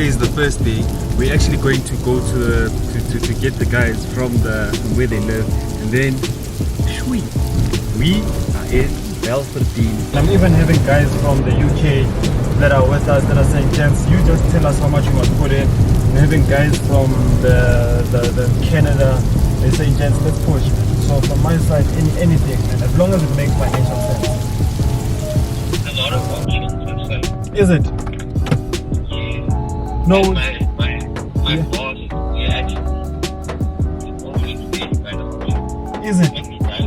today is the first day. We're actually going to go to get the guys from where they live, and then we are in Belfordine. I'm even having guys from the UK that are with us that are saying, gents, you just tell us how much you must put in. I'm having guys from the Canada, they're saying, gents, let's push. So from my side, anything, and as long as it makes financial sense. A lot of options, website. Is it? Yeah. No. And my boss, he actually always made kind of option. Is it? When he dies,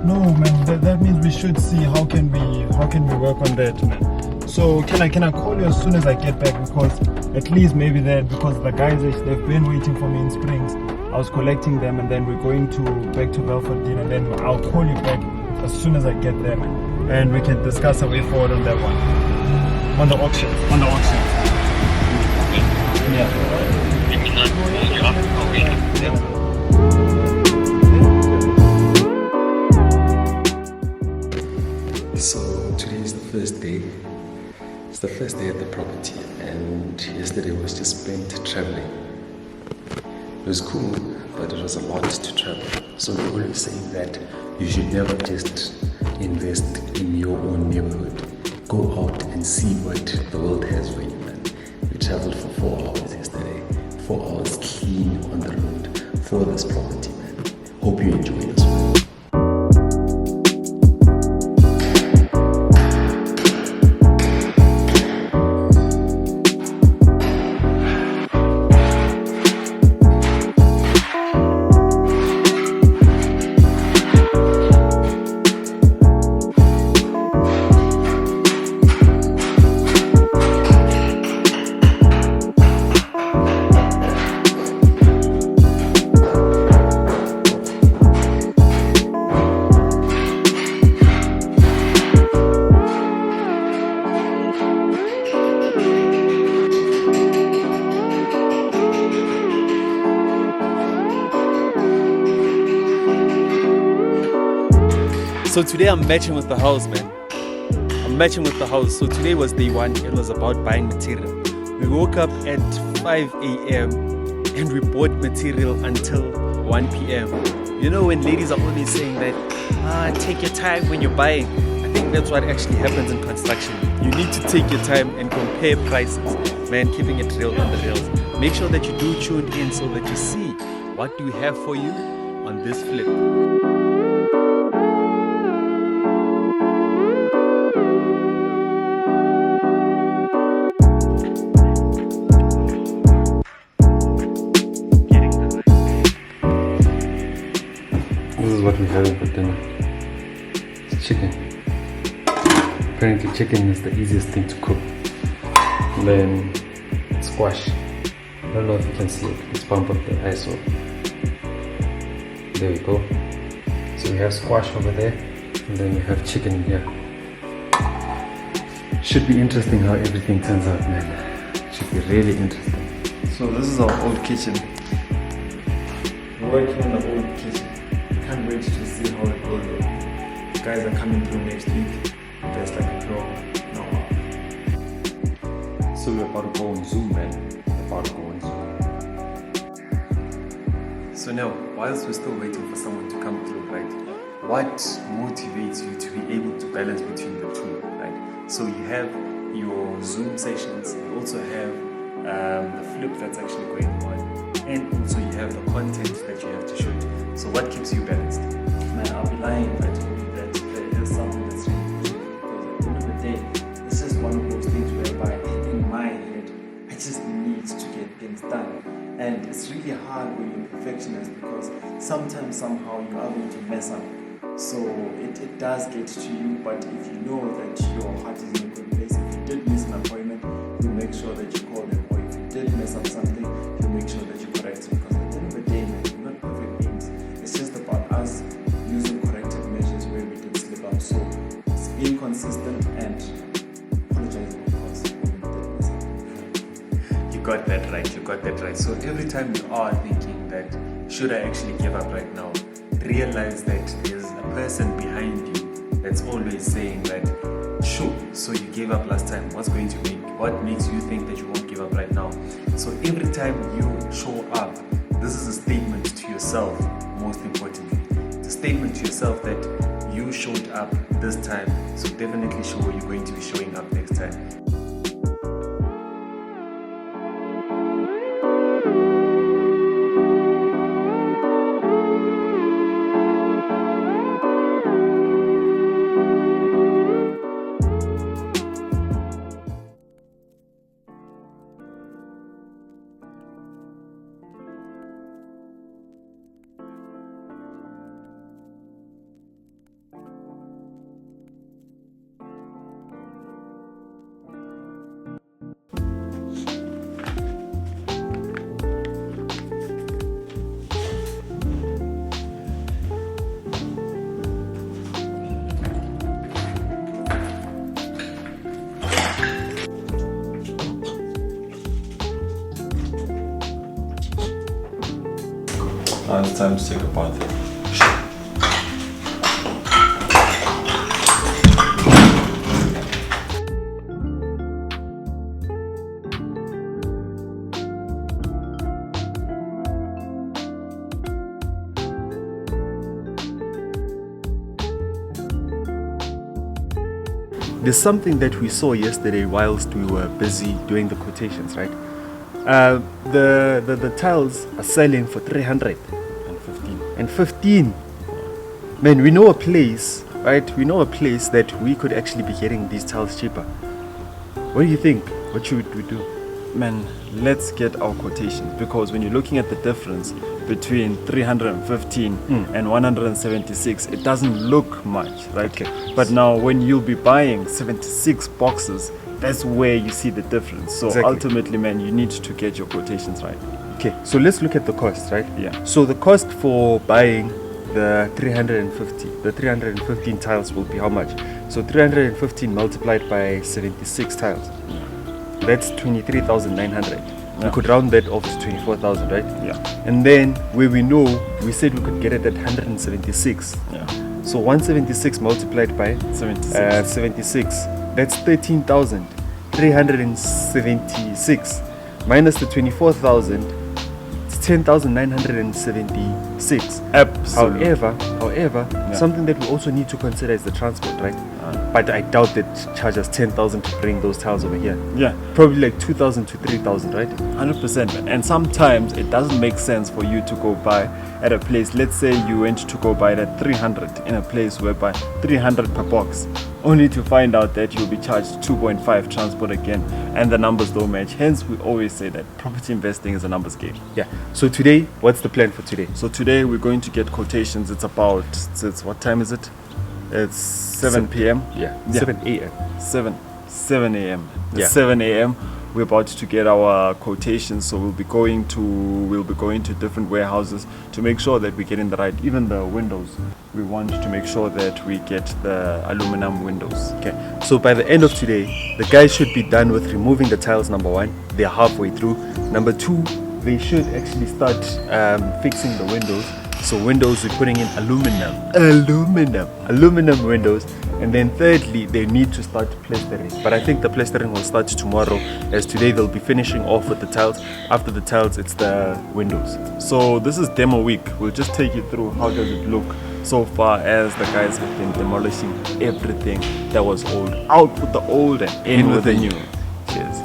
No, man. That means we should see how can we work on that, man. So can I call you as soon as I get back, because at least maybe then, because the guys they've been waiting for me in Springs. I was collecting them, and then we're going back to Belfordine, and then I'll call you back as soon as I get there, man. And we can discuss a way forward on that one. On the auction. Yeah. let me not hold you up. I'll wait. So today is the first day. It's the first day at the property, and yesterday was just spent traveling. It was cool, but it was a lot to travel. So we're always saying that you should never just invest in your own neighborhood. Go out and see what the world has for you, man. We traveled for 4 hours yesterday. 4 hours clean on the road for this property, man. Hope you enjoy it as well. So today I'm matching with the house, man. I'm matching with the house. So today was day one. It was about buying material. We woke up at 5 a.m. and we bought material until 1 p.m. You know, when ladies are always saying that, take your time when you're buying. I think that's what actually happens in construction. You need to take your time and compare prices. Man, keeping it real on the rails. Make sure that you do tune in so that you see what do we have for you on this flip. This is what we're having for dinner. It's chicken. Apparently chicken is the easiest thing to cook. And then squash. I don't know if you can see it. Let's bump up the ISO. There we go. So we have squash over there, and then we have chicken here. Should be interesting how everything turns out, man. Should be really interesting. So this is our old kitchen. We're working in the old kitchen. Can't wait to see how it goes. Guys are coming through next week. There's like a pro. No. So we're about to go on Zoom, man. We're about to go on Zoom. So now, whilst we're still waiting for someone to come through, right? What motivates you to be able to balance between the two, right? So you have your Zoom sessions, you also have the flip that's actually going on, and also you have the content that you have to shoot. So what keeps you balanced? Man, I'll be lying if I told you that there is something that's really pushing me, because at the end of the day, it's just one of those things whereby in my head, I just need to get things done. And it's really hard when you're a perfectionist, because sometimes somehow you are going to mess up. So it does get to you, but if you know that your heart is in a good place, if you did miss an appointment, you make sure that you call them, or if you did mess up something, you make sure that you correct it, because at the end of the day, man, we're not perfect beings. It's just about us using corrective measures where we did slip up. So it's being consistent and apologizing, of course, when we did mess up. You got that right. So every time you are thinking that, should I actually give up right now? Realize that there's a person behind you that's always saying that, sure, so you gave up last time. What makes you think that you won't give up right now? So every time you show up, this is a statement to yourself, most importantly. It's a statement to yourself that you showed up this time, so definitely show you're going to be showing up next time. Now it's time to take a bath. There's something that we saw yesterday whilst we were busy doing the quotations, right? The tiles are selling for 315. Man, we know a place, right? We know a place that we could actually be getting these tiles cheaper. What do you think? What should we do? Man, let's get our quotations, because when you're looking at the difference between 315 and 176, it doesn't look much, right? Okay. But now when you'll be buying 76 boxes, that's where you see the difference. So Exactly. ultimately, man, you need to get your quotations right. Okay, so let's look at the cost, right? Yeah. So the cost for buying the 315 tiles will be how much? So 315 multiplied by 76 tiles. That's 23,900. We Yeah. could round that off to 24,000, right? Yeah. And then where we know, we said we could get it at 176. Yeah. So 176 multiplied by 76. That's 13,376 minus the 24,000. It's 10,976. Absolutely. However, Yeah. something that we also need to consider is the transport, right? But I doubt that charge us 10,000 to bring those tiles over here. Yeah. Probably like 2,000 to 3,000, right? 100%, man. And sometimes it doesn't make sense for you to go buy at a place. Let's say you went to go buy it at 300 in a place whereby 300 per box, only to find out that you'll be charged 2.5 transport again, and the numbers don't match. Hence, we always say that property investing is a numbers game. Yeah. So today, what's the plan for today? So today we're going to get quotations. It's what time is it? It's 7 p.m. Yeah. Yeah. 7 a.m. 7 a.m. It's Yeah. 7 a.m. We're about to get our quotations, so we'll be going to different warehouses to make sure that we get in the right. Even the windows, we want to make sure that we get the aluminum windows. Okay. So by the end of today, the guys should be done with removing the tiles. Number one, they're halfway through. Number two, they should actually start fixing the windows. So windows, we're putting in aluminum windows. And then thirdly, they need to start plastering. But I think the plastering will start tomorrow, as today they'll be finishing off with the tiles. After the tiles, it's the windows. So this is demo week. We'll just take you through how does it look so far, as the guys have been demolishing everything that was old. Out with the old and in with the new. Cheers.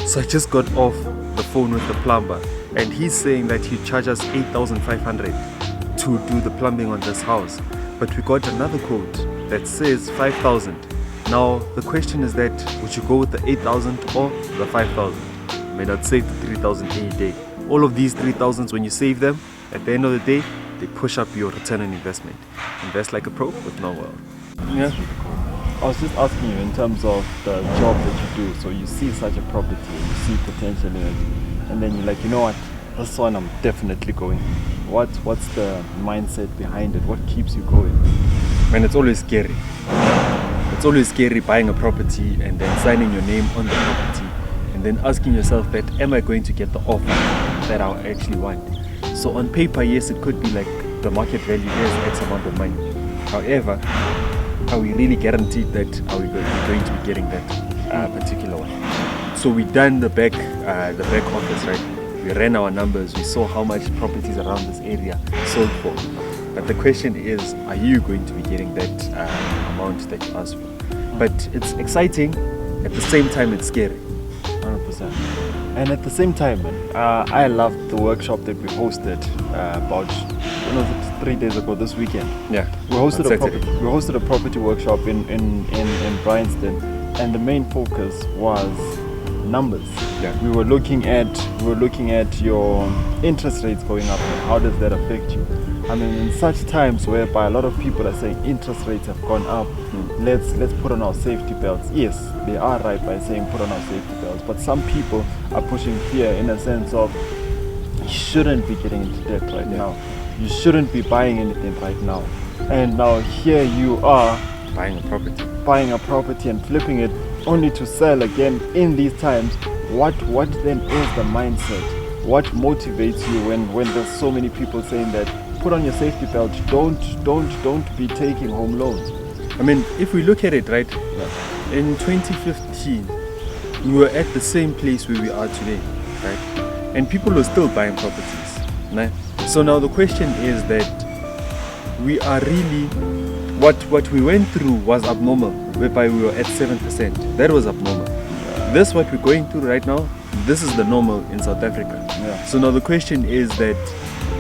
So I just got off the phone with the plumber, and he's saying that he charges 8,500 to do the plumbing on this house. But we got another quote that says 5,000. Now the question is that, would you go with the 8,000 or the 5,000? May not save the 3,000 any day. All of these 3,000s, when you save them, at the end of the day, they push up your return on investment. Invest like a pro with Nong Wealth. Yeah. I was just asking you in terms of the job that you do. So you see such a property and you see potential in it, and then you're like, you know what, this one I'm definitely going. What's the mindset behind it? What keeps you going? Man, it's always scary. It's always scary buying a property and then signing your name on the property. and then asking yourself that, am I going to get the offer that I actually want? So on paper, yes, it could be like the market value is X amount of money. However, are we really guaranteed that are we going to be getting that particular one? So we done the back office, right? We ran our numbers, we saw how much properties around this area sold for. But the question is, are you going to be getting that amount that you asked for? But it's exciting, at the same time it's scary. 100%. And at the same time, I loved the workshop that we hosted about 3 days ago this weekend. Yeah, we hosted a property workshop in Bryanston, and the main focus was numbers. Yeah. We were looking at your interest rates going up and how does that affect you. I mean, in such times whereby a lot of people are saying interest rates have gone up, let's put on our safety belts. Yes, they are right by saying put on our safety belts, but some people are pushing fear in a sense of you shouldn't be getting into debt right now. You shouldn't be buying anything right now. And now here you are Buying a property and flipping it only to sell again in these times. What then is the mindset? What motivates you when there's so many people saying that put on your safety belt, don't be taking home loans? I mean, if we look at it, right, in 2015, we were at the same place where we are today, right? And people were still buying properties, right? So now the question is that we are really, what we went through was abnormal, whereby we were at 7%. That was abnormal. This, what we're going through right now, this is the normal in South Africa. Yeah. So now the question is that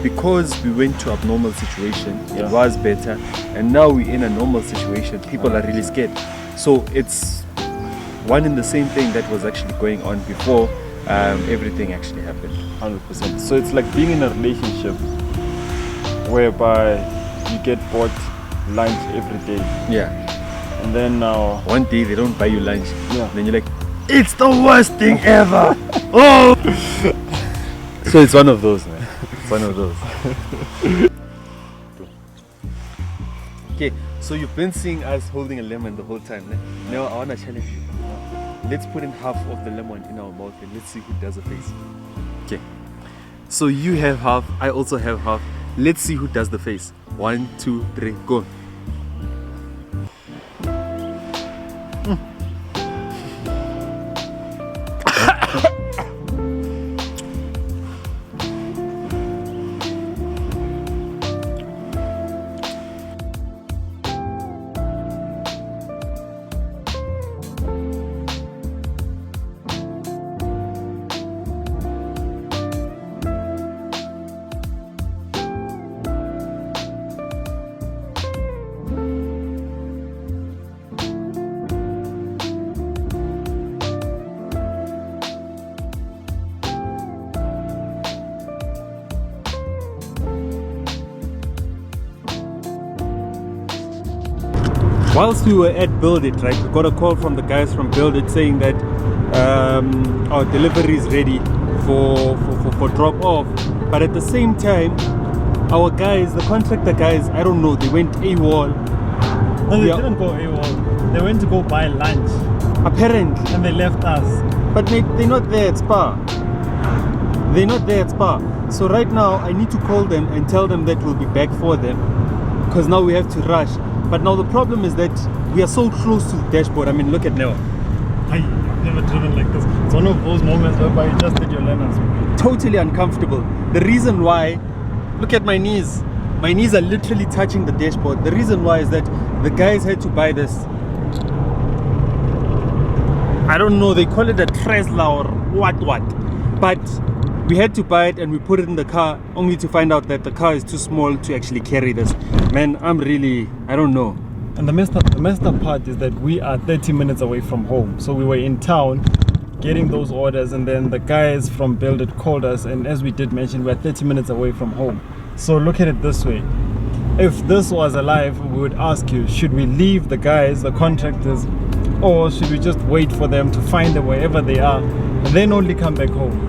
because we went to abnormal situation, it was better, and now we're in a normal situation, people are really scared. So it's one and the same thing that was actually going on before everything actually happened. 100%. So it's like being in a relationship whereby you get bought lunch every day, Yeah. and then now One day they don't buy you lunch. Yeah. Then you're like, it's the worst thing ever. Oh. So it's one of those, man. It's one of those. Okay, so you've been seeing us holding a lemon the whole time. Now I wanna challenge you. Let's put in half of the lemon in our mouth and let's see who does the face. Okay. So you have half, I also have half. Let's see who does the face. 1, 2, 3, go. Whilst we were at Build It, right, we got a call from the guys from Build It saying that our delivery is ready for drop off. But at the same time, our guys, the contractor guys, I don't know, they went AWOL. no, they didn't go AWOL. They went to go buy lunch Apparently. and they left us. But they're not there at Spa. They're not there at Spa. So right now, I need to call them and tell them that we'll be back for them, because now we have to rush. But now the problem is that we are so close to the dashboard. I mean, look at now. I've never driven like this. It's one of those moments whereby you just did your learners. Totally uncomfortable. The reason why, look at my knees. My knees are literally touching the dashboard. The reason why is that the guys had to buy this. I don't know, they call it a Tesla or what. But we had to buy it and we put it in the car only to find out that the car is too small to actually carry this. Man, I don't know. And the messed up part is that we are 30 minutes away from home. So we were in town getting those orders, and then the guys from Build It called us, and as we did mention, we're 30 minutes away from home. So look at it this way. If this was alive, we would ask you, should we leave the guys, the contractors, or should we just wait for them to find them wherever they are and then only come back home?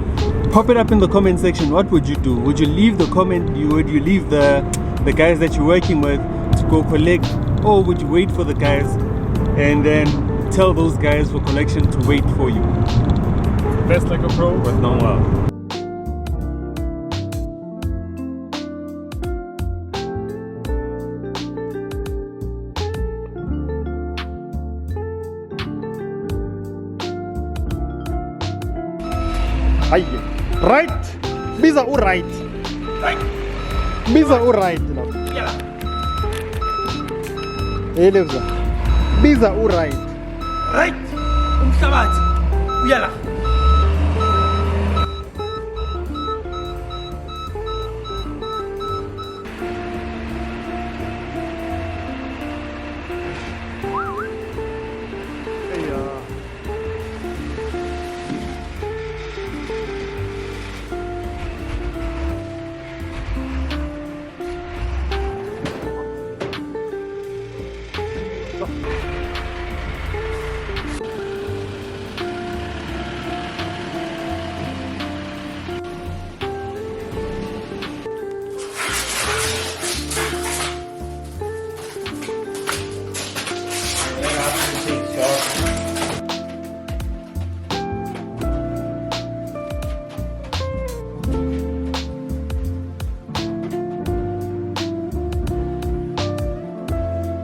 Pop it up in the comment section. What would you do? Would you leave the comment? Would you leave the guys that you're working with to go collect, or would you wait for the guys and then tell those guys for collection to wait for you? Best like a pro with Nong Wealth. Hayi. Right. Biza right. Right. Biza right lapha. Yeah. Hey Lebza. Biza right. Right. Umhlabathi. Uyala.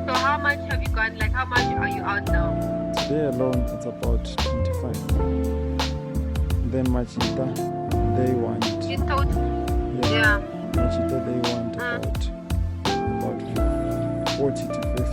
So how much have you got? Like how much are you out now? Today alone it's about 25. Then Machita, they want. In total? Yeah. Machita, they want about 40 to 50.